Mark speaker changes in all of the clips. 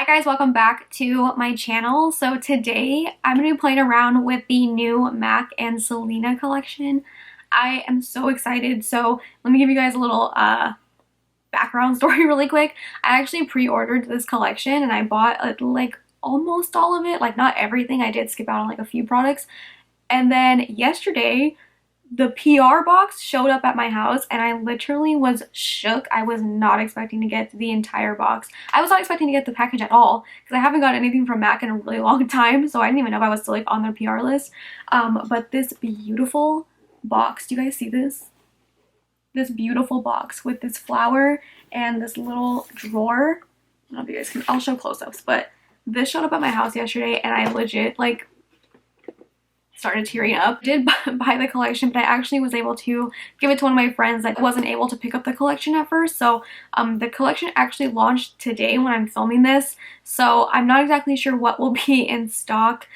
Speaker 1: Hi guys, welcome back to my channel. So today I'm going to be playing around with the new MAC and Selena collection. I am so excited. So let me give you guys a little background story really quick. I actually pre-ordered this collection and I bought like almost all of it, like not everything. I did skip out on like a few products. And then yesterday the PR box showed up at my house and I literally was shook. I was not expecting to get the entire box. I was not expecting to get the package at all because I haven't got anything from MAC in a really long time, so I didn't even know if I was still like on their PR list. But this beautiful box, do you guys see this? This beautiful box with this flower and this little drawer. I don't know if you guys can, I'll show close-ups, but this showed up at my house yesterday and I legit like started tearing up. I did buy the collection, but I actually was able to give it to one of my friends that wasn't able to pick up the collection at first. So the collection actually launched today when I'm filming this. So I'm not exactly sure what will be in stock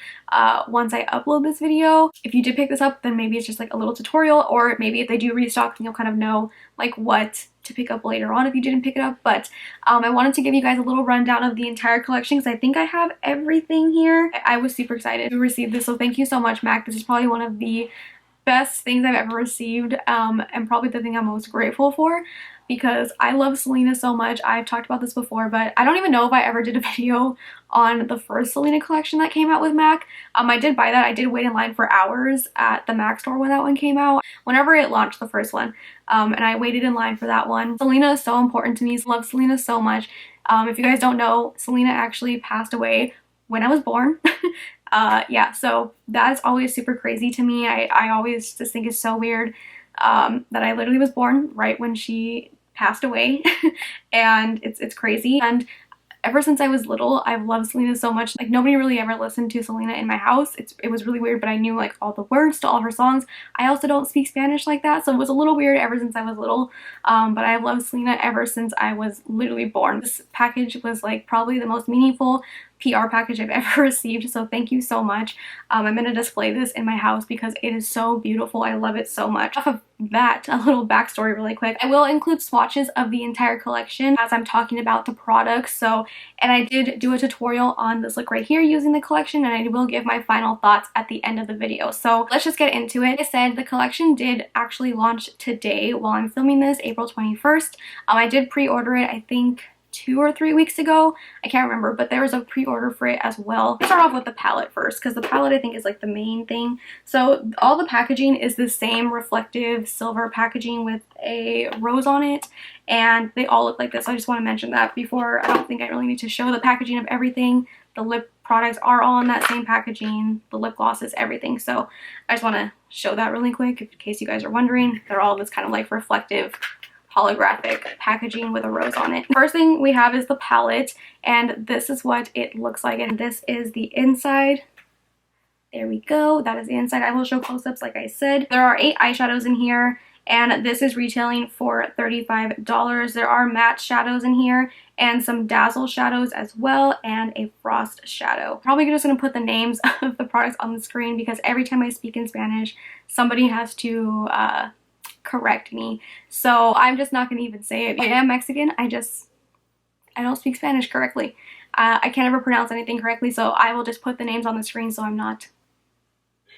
Speaker 1: once I upload this video. If you did pick this up, then maybe it's just like a little tutorial, or maybe if they do restock, then you'll kind of know like what to pick up later on if you didn't pick it up. But I wanted to give you guys a little rundown of the entire collection because I think I have everything here. I was super excited to receive this, so thank you so much, MAC. This is probably one of the best things I've ever received, and probably the thing I'm most grateful for because I love Selena so much. I've talked about this before, but I don't even know if I ever did a video on the first Selena collection that came out with MAC. I did buy that. I did wait in line for hours at the MAC store when that one came out, whenever it launched, the first one, and I waited in line for that one. Selena is so important to me. I love Selena so much. If you guys don't know, Selena actually passed away when I was born. Yeah, so that's always super crazy to me. I always just think it's so weird that I literally was born right when she passed away. And it's crazy. And ever since I was little, I've loved Selena so much. Like, nobody really ever listened to Selena in my house. It was really weird, but I knew like all the words to all her songs. I also don't speak Spanish like that, so it was a little weird ever since I was little. But I've loved Selena ever since I was literally born. This package was like probably the most meaningful PR package I've ever received, so thank you so much. I'm going to display this in my house because it is so beautiful. I love it so much. Off of that, a little backstory really quick. I will include swatches of the entire collection as I'm talking about the products. So, and I did do a tutorial on this look right here using the collection, and I will give my final thoughts at the end of the video. So let's just get into it. Like I said, the collection did actually launch today while I'm filming this, April 21st. I did pre-order it, I think 2 or 3 weeks ago. I can't remember, but there was a pre-order for it as well. Let's start off with the palette first because the palette I think is like the main thing. So all the packaging is the same reflective silver packaging with a rose on it, and they all look like this. I just want to mention that before. I don't think I really need to show the packaging of everything. The lip products are all in that same packaging, the lip glosses, everything. So I just want to show that really quick in case you guys are wondering. They're all this kind of like reflective holographic packaging with a rose on it. First thing we have is the palette, and this is what it looks like, and this is the inside. There we go. That is the inside. I will show close-ups like I said. There are 8 eyeshadows in here, and this is retailing for $35. There are matte shadows in here and some Dazzle shadows as well, and a frost shadow. Probably just gonna put the names of the products on the screen because every time I speak in Spanish, somebody has to correct me, so I'm just not gonna even say it. I am Mexican. I don't speak Spanish correctly. I can't ever pronounce anything correctly, so I will just put the names on the screen so I'm not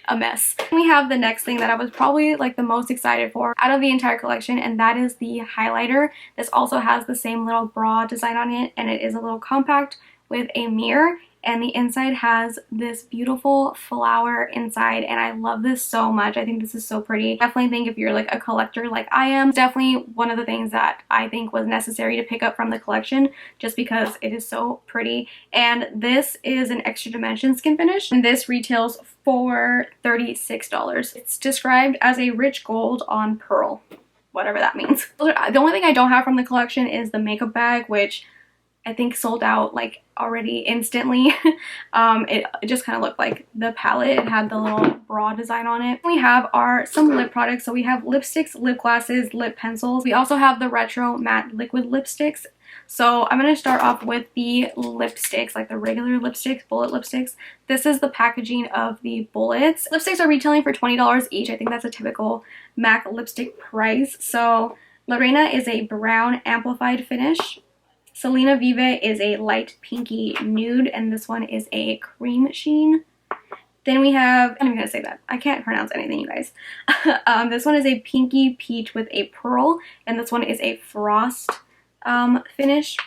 Speaker 1: a mess. We have the next thing that I was probably like the most excited for out of the entire collection, and that is the highlighter. This also has the same little bra design on it, and it is a little compact with a mirror, and the inside has this beautiful flower inside, and I love this so much. I think this is so pretty. Definitely think if you're like a collector like I am, definitely one of the things that I think was necessary to pick up from the collection just because it is so pretty. And this is an extra dimension skin finish, and this retails for $36. It's described as a rich gold on pearl, whatever that means. The only thing I don't have from the collection is the makeup bag, which I think sold out like already instantly. It just kind of looked like the palette. It had the little bra design on it. We have some lip products. So we have lipsticks, lip glosses, lip pencils. We also have the retro matte liquid lipsticks. So I'm going to start off with the lipsticks, like the regular lipsticks, bullet lipsticks. This is the packaging of the bullets. Lipsticks are retailing for $20 each. I think that's a typical MAC lipstick price. So La Reina is a brown amplified finish. Selena Vive is a light pinky nude, and this one is a cream sheen. Then we have, I'm gonna say that, I can't pronounce anything, you guys. This one is a pinky peach with a pearl, and this one is a frost finish.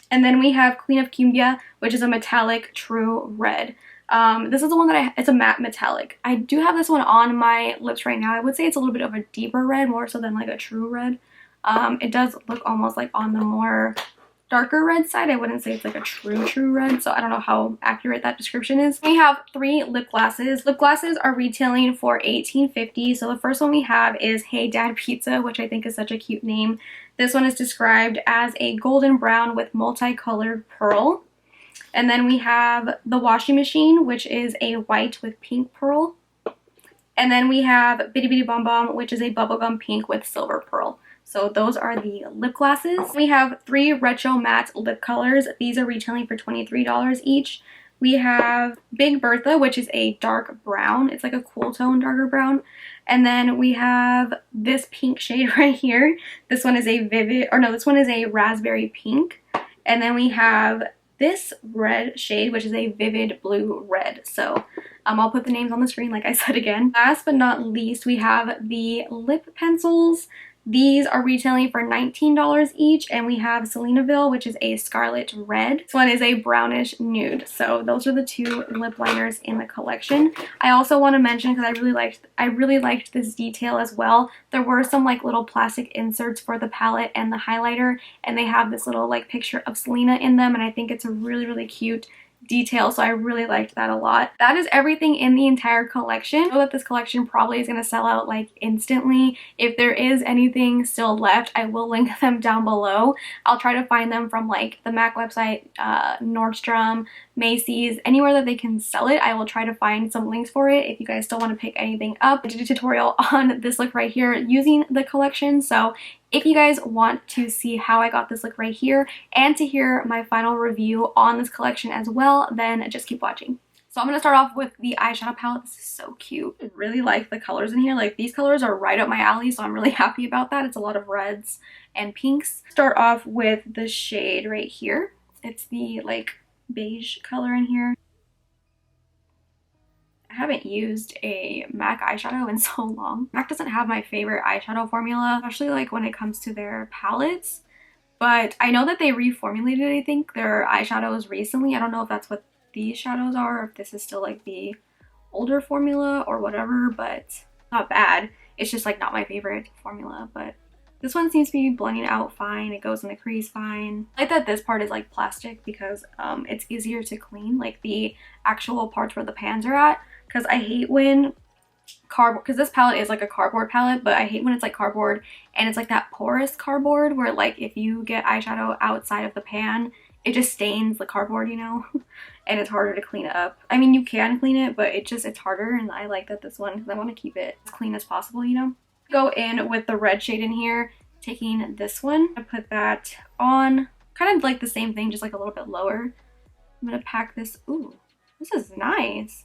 Speaker 1: And then we have Queen of Cumbia, which is a metallic true red. This is the one that it's a matte metallic. I do have this one on my lips right now. I would say it's a little bit of a deeper red, more so than like a true red. It does look almost like on the more darker red side. I wouldn't say it's like a true red, so I don't know how accurate that description is. We have 3 lip glosses. Lip glosses are retailing for $18.50. So the first one we have is Hey Dad Pizza, which I think is such a cute name. This one is described as a golden brown with multicolored pearl. And then we have the washing machine, which is a white with pink pearl. And then we have Bitty Bitty Bom Bom, which is a bubblegum pink with silver pearl. So those are the lip glosses. We have 3 retro matte lip colors. These are retailing for $23 each. We have Big Bertha, which is a dark brown. It's like a cool tone darker brown. And then we have this pink shade right here. This one is a vivid, or no, this one is a raspberry pink. And then we have this red shade, which is a vivid blue red. So I'll put the names on the screen like I said again. Last but not least, we have the lip pencils. These are retailing for $19 each, and we have Selenaville, which is a scarlet red. This one is a brownish nude. So those are the 2 lip liners in the collection. I also want to mention, because I really liked this detail as well, there were some like little plastic inserts for the palette and the highlighter, and they have this little like picture of Selena in them, and I think it's a really cute detail, so I really liked that a lot. That is everything in the entire collection. I know that this collection probably is going to sell out like instantly. If there is anything still left, I will link them down below. I'll try to find them from like the MAC website, Nordstrom, Macy's, anywhere that they can sell it. I will try to find some links for it if you guys still want to pick anything up. I did a tutorial on this look right here using the collection, so if you guys want to see how I got this look right here and to hear my final review on this collection as well, then just keep watching. So I'm going to start off with the eyeshadow palette. This is so cute. I really like the colors in here. Like, these colors are right up my alley, so I'm really happy about that. It's a lot of reds and pinks. Start off with the shade right here. It's the like beige color in here. I haven't used a MAC eyeshadow in so long. MAC doesn't have my favorite eyeshadow formula, especially like when it comes to their palettes. But I know that they reformulated, I think, their eyeshadows recently. I don't know if that's what these shadows are, or if this is still like the older formula or whatever, but not bad. It's just like not my favorite formula, but this one seems to be blending out fine. It goes in the crease fine. I like that this part is like plastic because it's easier to clean, like the actual parts where the pans are at. Because I hate when cardboard, because this palette is like a cardboard palette, but I hate when it's like cardboard and it's like that porous cardboard where like if you get eyeshadow outside of the pan, it just stains the cardboard, you know, and it's harder to clean up. I mean, you can clean it, but it's harder, and I like that this one, because I want to keep it as clean as possible, you know. Go in with the red shade in here, taking this one. I put that on, kind of like the same thing, just like a little bit lower. I'm gonna pack this, ooh, this is nice.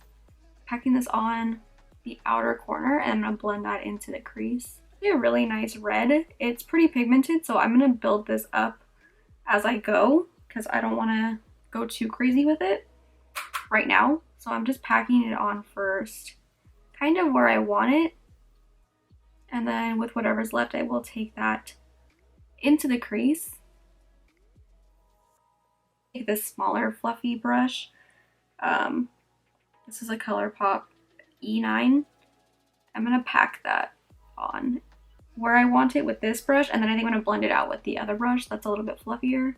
Speaker 1: Packing this on the outer corner, and I'm gonna blend that into the crease. It's a really nice red. It's pretty pigmented, so I'm gonna build this up as I go because I don't want to go too crazy with it right now. So I'm just packing it on first, kind of where I want it, and then with whatever's left, I will take that into the crease. Take this smaller fluffy brush. This is a ColourPop E9. I'm gonna pack that on where I want it with this brush, and then I think I'm gonna blend it out with the other brush that's a little bit fluffier.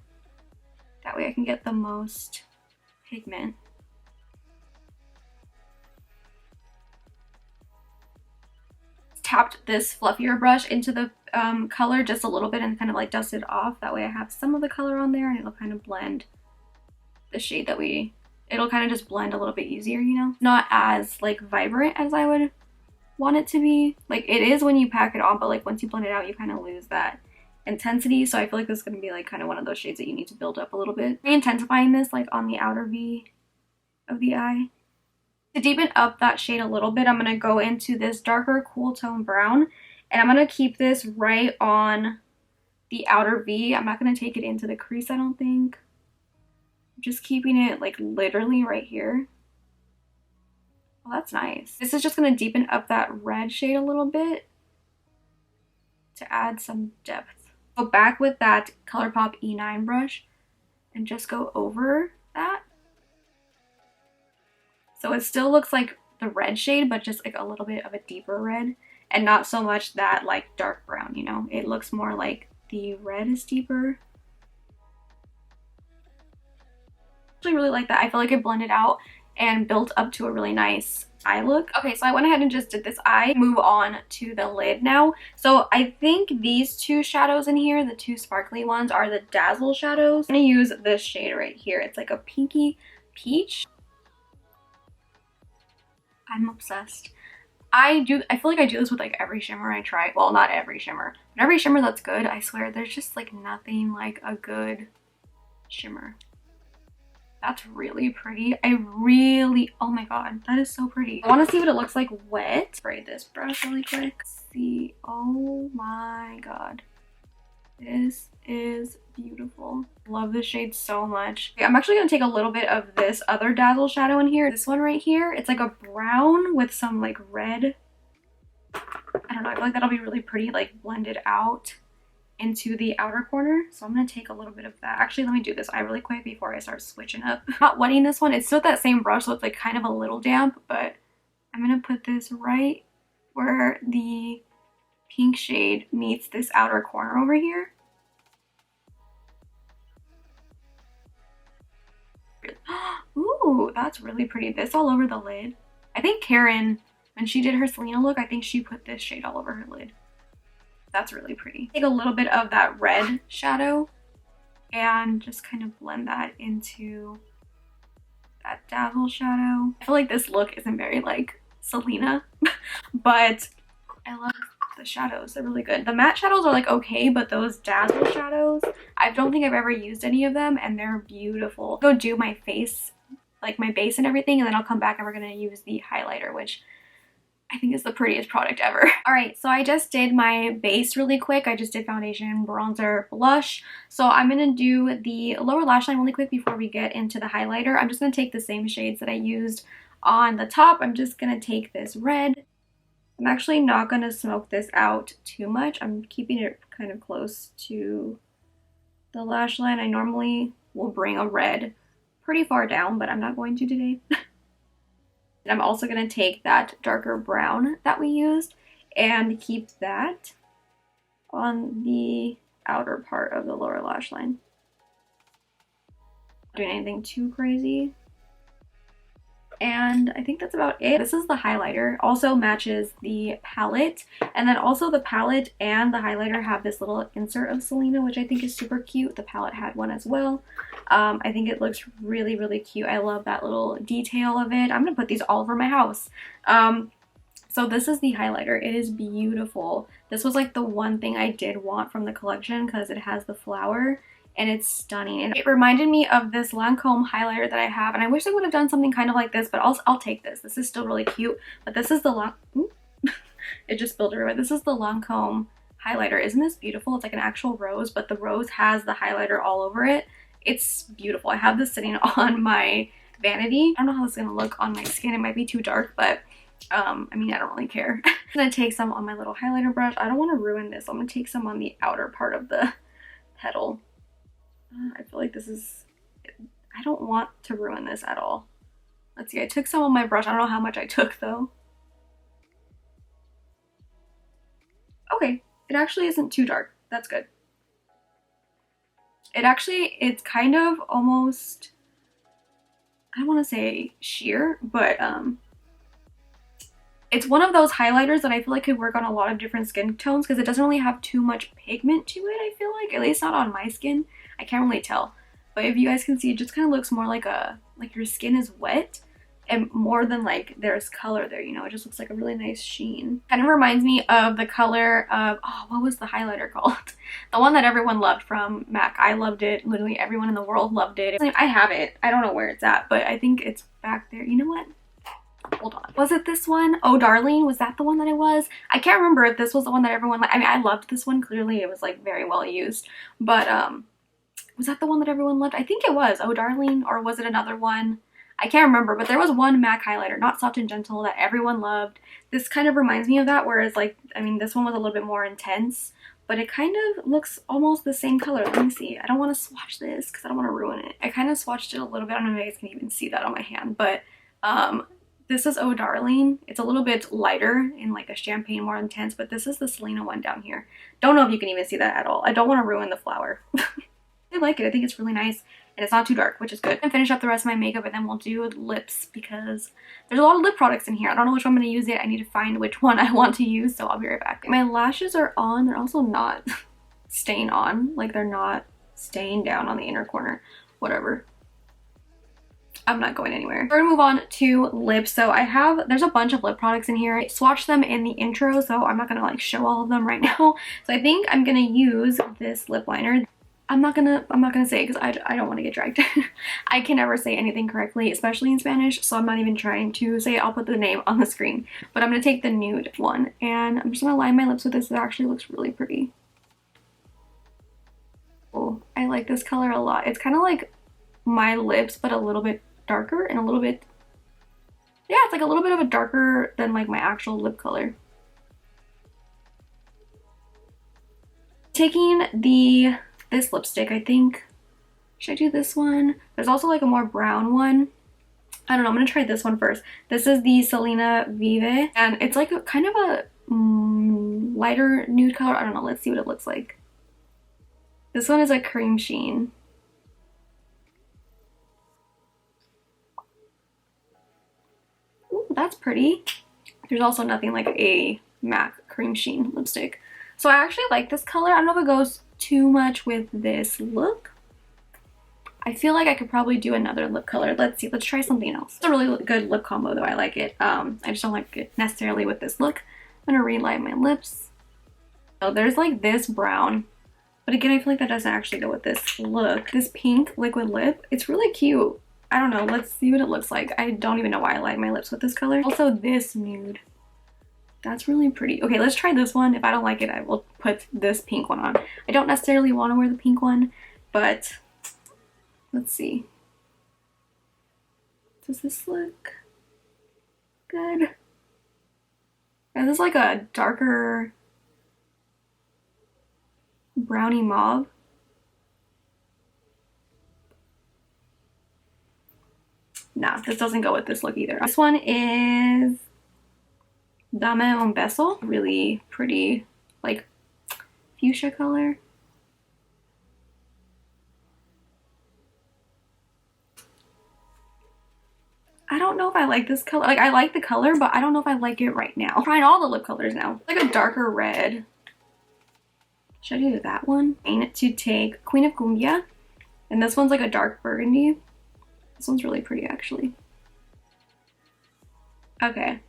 Speaker 1: That way I can get the most pigment. Tapped this fluffier brush into the color just a little bit and kind of like dust it off. That way I have some of the color on there, and it'll kind of blend the shade that it'll kind of just blend a little bit easier, you know? Not as like vibrant as I would want it to be. Like, it is when you pack it on, but like once you blend it out, you kind of lose that intensity. So I feel like this is going to be like kind of one of those shades that you need to build up a little bit. Intensifying this like on the outer V of the eye. To deepen up that shade a little bit, I'm going to go into this darker cool tone brown, and I'm going to keep this right on the outer V. I'm not going to take it into the crease, I don't think. I'm just keeping it like literally right here. Oh, that's nice. This is just going to deepen up that red shade a little bit to add some depth. Go back with that ColourPop E9 brush and just go over that. So it still looks like the red shade, but just like a little bit of a deeper red and not so much that like dark brown, you know? It looks more like the red is deeper. I actually really like that. I feel like it blended out and built up to a really nice eye look. Okay, so I went ahead and just did this eye. Move on to the lid now. So I think these two shadows in here, the two sparkly ones, are the Dazzle shadows. I'm gonna use this shade right here. It's like a pinky peach. I'm obsessed. I feel like I do this with like every shimmer I try. Well, not every shimmer, but every shimmer that's good, I swear there's just like nothing like a good shimmer. That's really pretty. Oh my god, that is so pretty. I want to see what it looks like wet. Spray this brush really quick. Let's see. Oh my god. This is beautiful. Love this shade so much. Okay, I'm actually going to take a little bit of this other Dazzle shadow in here. This one right here. It's like a brown with some like red. I don't know. I feel like that'll be really pretty, like blended out into the outer corner. So I'm going to take a little bit of that. Actually, let me do this eye really quick before I start switching up. I'm not wetting this one. It's still that same brush, so it's like kind of a little damp, but I'm going to put this right where the pink shade meets this outer corner over here. Ooh, that's really pretty. This all over the lid. I think Karen, when she did her Selena look, I think she put this shade all over her lid. That's really pretty. Take a little bit of that red shadow and just kind of blend that into that Dazzle shadow. I feel like this look isn't very like Selena, but I love the shadows. They're really good. The matte shadows are like okay, but those Dazzle shadows, I don't think I've ever used any of them, and they're beautiful. Go do my face, like my base and everything, and then I'll come back and we're gonna use the highlighter, which I think is the prettiest product ever. All right, so I just did my base really quick. I just did foundation, bronzer, blush. So I'm gonna do the lower lash line really quick before we get into the highlighter. I'm just gonna take the same shades that I used on the top. I'm just gonna take this red. I'm actually not gonna smoke this out too much. I'm keeping it kind of close to the lash line. I normally will bring a red pretty far down, but I'm not going to today. And I'm also going to take that darker brown that we used and keep that on the outer part of the lower lash line. Not doing anything too crazy. And I think that's about it. This is the highlighter. Also matches the palette. And then also the palette and the highlighter have this little insert of Selena, which I think is super cute. The palette had one as well. I think it looks really, really cute. I love that little detail of it. I'm going to put these all over my house. So this is the highlighter. It is beautiful. This was like the one thing I did want from the collection because it has the flower. And it's stunning. And it reminded me of this Lancome highlighter that I have, and I wish I would have done something kind of like this, but I'll take this. This is still really cute, but this is the it just spilled everywhere. This is the Lancome highlighter. Isn't this beautiful? It's like an actual rose, but the rose has the highlighter all over it. It's beautiful. I have this sitting on my vanity. I don't know how it's gonna look on my skin. It might be too dark, but I mean, I don't really care. I'm gonna take some on my little highlighter brush. I don't want to ruin this. I'm gonna take some on the outer part of the petal. I feel like this is, I don't want to ruin this at all. Let's see, I took some on my brush. I don't know how much I took though. Okay, it actually isn't too dark. That's good. It's kind of almost, I don't want to say sheer, but it's one of those highlighters that I feel like could work on a lot of different skin tones because it doesn't really have too much pigment to it, I feel like. At least not on my skin. I can't really tell. But if you guys can see, it just kind of looks more like your skin is wet and more than like there's color there, you know? It just looks like a really nice sheen. Kind of reminds me of the color of, oh, what was the highlighter called? The one that everyone loved from MAC. I loved it. Literally everyone in the world loved it. I have it. I don't know where it's at, but I think it's back there. You know what? Hold on. Was it this one? Oh Darling, was that the one that it was? I can't remember if this was the one that everyone liked. I mean, I loved this one. Clearly it was like very well used, but was that the one that everyone loved? I think it was. Oh Darling, or was it another one? I can't remember, but there was one MAC highlighter, not Soft and Gentle, that everyone loved. This kind of reminds me of that, whereas like, I mean, this one was a little bit more intense, but it kind of looks almost the same color. Let me see. I don't want to swatch this because I don't want to ruin it. I kind of swatched it a little bit. I don't know if you guys can even see that on my hand, but this is Oh Darling. It's a little bit lighter in like a champagne, more intense, but this is the Selena one down here. Don't know if you can even see that at all. I don't want to ruin the flower. I like it. I think it's really nice. And it's not too dark, which is good. And finish up the rest of my makeup, and then we'll do lips because there's a lot of lip products in here. I don't know which one I'm going to use yet. I need to find which one I want to use, so I'll be right back. My lashes are on. They're also not staying on. Like, they're not staying down on the inner corner. Whatever. I'm not going anywhere. We're gonna move on to lips. So there's a bunch of lip products in here. I swatched them in the intro, so I'm not gonna like show all of them right now. So I think I'm gonna use this lip liner. I'm not gonna say it because I don't want to get dragged. I can never say anything correctly, especially in Spanish, so I'm not even trying to say it. I'll put the name on the screen. But I'm gonna take the nude one, and I'm just gonna line my lips with this. It actually looks really pretty. Oh, I like this color a lot. It's kind of like my lips, but a little bit darker and a little bit, yeah, it's like a little bit of a darker than like my actual lip color. Taking this lipstick, I think. Should I do this one? There's also like a more brown one. I don't know. I'm going to try this one first. This is the Selena Vive. And it's like a kind of a lighter nude color. I don't know. Let's see what it looks like. This one is a cream sheen. Ooh, that's pretty. There's also nothing like a MAC cream sheen lipstick. So I actually like this color. I don't know if it goes too much with this look. I feel like I could probably do another lip color. Let's see. Let's try something else. It's a really good lip combo though. I like it. I just don't like it necessarily with this look. I'm gonna relight my lips. So there's like this brown, but again, I feel like that doesn't actually go with this look. This pink liquid lip, it's really cute. I don't know. Let's see what it looks like. I don't even know why I light my lips with this color. Also this nude. That's really pretty. Okay, let's try this one. If I don't like it, I will put this pink one on. I don't necessarily want to wear the pink one, but let's see. Does this look good? Yeah, this is like a darker brownie mauve. Nah, this doesn't go with this look either. This one is Dame un beso. Really pretty, like fuchsia color. I don't know if I like this color. Like, I like the color, but I don't know if I like it right now. I'm trying all the lip colors now. Like a darker red. Should I do that one? I need to take Queen of Cumbia. And this one's like a dark burgundy. This one's really pretty, actually. Okay.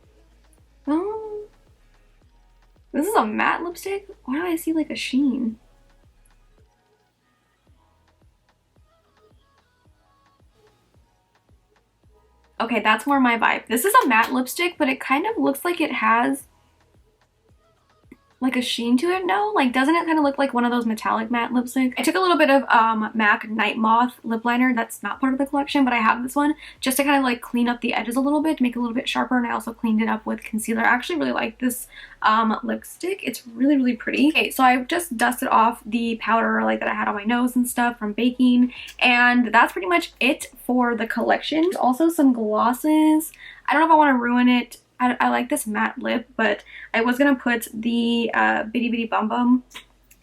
Speaker 1: This is a matte lipstick? Why do I see like a sheen? Okay, that's more my vibe. This is a matte lipstick, but it kind of looks like it has like a sheen to it. No, like, doesn't it kind of look like one of those metallic matte lipsticks? I took a little bit of MAC Night Moth lip liner. That's not part of the collection, but I have this one just to kind of like clean up the edges a little bit, to make it a little bit sharper. And I also cleaned it up with concealer. I actually really like this lipstick. It's really, really pretty. Okay, so I just dusted off the powder like that I had on my nose and stuff from baking, and that's pretty much it for the collection. There's also some glosses. I don't know if I want to ruin it. I like this matte lip, but I was gonna put the Bitty Bitty Bum Bum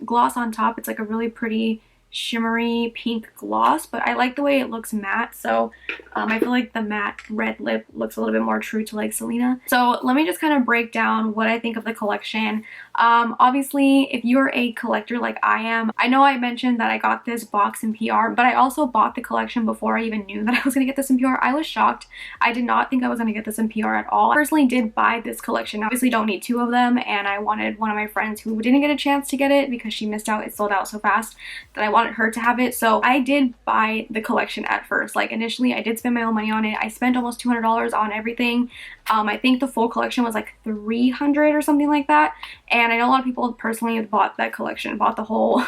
Speaker 1: gloss on top. It's like a really pretty shimmery pink gloss, but I like the way it looks matte, so I feel like the matte red lip looks a little bit more true to like Selena. So let me just kind of break down what I think of the collection. Obviously, if you're a collector like I am, I know I mentioned that I got this box in PR, but I also bought the collection before I even knew that I was gonna get this in PR. I was shocked. I did not think I was gonna get this in PR at all. I personally did buy this collection. I obviously don't need two of them, and I wanted one of my friends who didn't get a chance to get it because she missed out. It sold out so fast that I wanted wanted her to have it. So I did buy the collection at first. Like initially I did spend my own money on it. I spent almost $200 on everything. I think the full collection was like $300 or something like that. And I know a lot of people personally bought that collection, bought the whole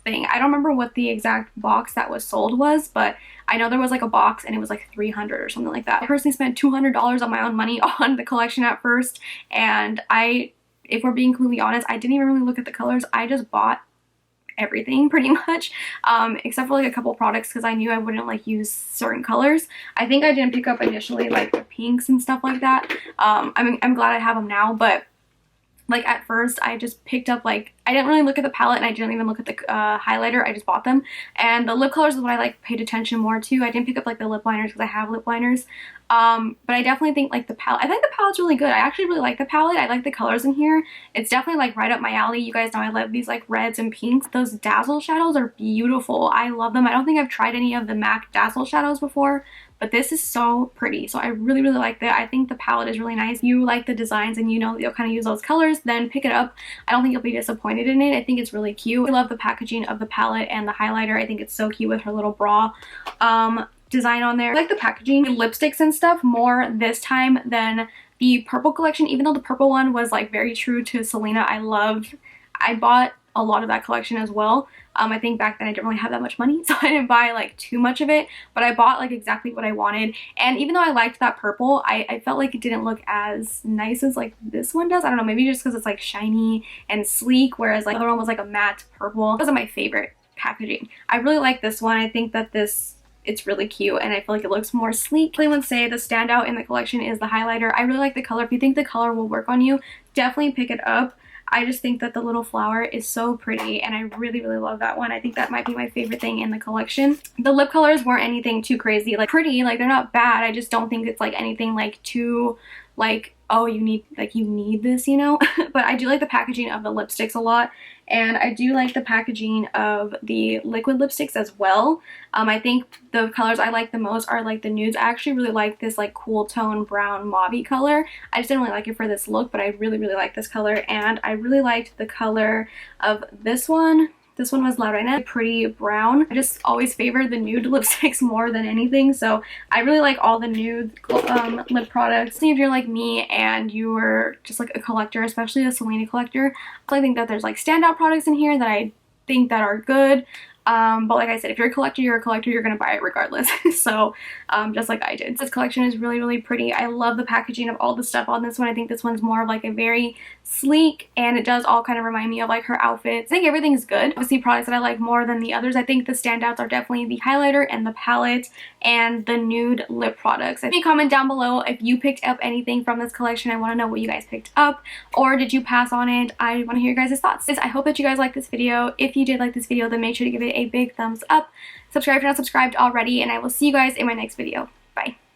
Speaker 1: thing. I don't remember what the exact box that was sold was, but I know there was like a box and it was like $300 or something like that. I personally spent $200 on my own money on the collection at first, and if we're being completely honest, I didn't even really look at the colors. I just bought everything pretty much, except for like a couple products because I knew I wouldn't like use certain colors. I think I didn't pick up initially like the pinks and stuff like that. I'm glad I have them now, but like at first I just picked up, like, I didn't really look at the palette and I didn't even look at the highlighter. I just bought them, and the lip colors is what I like paid attention more to. I didn't pick up like the lip liners because I have lip liners, but I definitely think like the palette, I think the palette's really good. I actually really like the palette. I like the colors in here. It's definitely like right up my alley. You guys know I love these like reds and pinks. Those Dazzle shadows are beautiful. I love them. I don't think I've tried any of the MAC Dazzle shadows before, but this is so pretty. So I really, really like that. I think the palette is really nice. You like the designs and you know you'll kind of use those colors, then pick it up. I don't think you'll be disappointed in it. I think it's really cute. I love the packaging of the palette and the highlighter. I think it's so cute with her little bra design on there. I like the packaging, the lipsticks and stuff more this time than the purple collection, even though the purple one was like very true to Selena. I bought a lot of that collection as well. I think back then I didn't really have that much money, so I didn't buy like too much of it, but I bought like exactly what I wanted. And even though I liked that purple, I felt like it didn't look as nice as like this one does. I don't know, maybe just because it's like shiny and sleek, whereas like the other one was like a matte purple. Those are my favorite packaging. I really like this one. I think that it's really cute and I feel like it looks more sleek. I would say the standout in the collection is the highlighter. I really like the color. If you think the color will work on you, definitely pick it up. I just think that the little flower is so pretty and I really, really love that one. I think that might be my favorite thing in the collection. The lip colors weren't anything too crazy, like pretty, like they're not bad. I just don't think it's like anything like too like, oh, you need this, you know. But I do like the packaging of the lipsticks a lot, and I do like the packaging of the liquid lipsticks as well. I think the colors I like the most are like the nudes. I actually really like this like cool tone brown mauvey color. I just didn't really like it for this look, but I really, really like this color, and I really liked the color of this one. This one was La Reina, pretty brown. I just always favor the nude lipsticks more than anything, so I really like all the nude lip products. If you're like me and you're just like a collector, especially a Selena collector, I think that there's like standout products in here that I think that are good. But like I said, if you're a collector, you're gonna buy it regardless. So just like I did. This collection is really, really pretty. I love the packaging of all the stuff on this one. I think this one's more of like a very sleek, and it does all kind of remind me of like her outfits. I think everything's good. Obviously products that I like more than the others. I think the standouts are definitely the highlighter and the palette and the nude lip products. If you comment down below if you picked up anything from this collection. I want to know what you guys picked up, or did you pass on it? I want to hear your guys' thoughts. I hope that you guys liked this video. If you did like this video, then make sure to give it a big thumbs up. Subscribe if you're not subscribed already, and I will see you guys in my next video. Bye.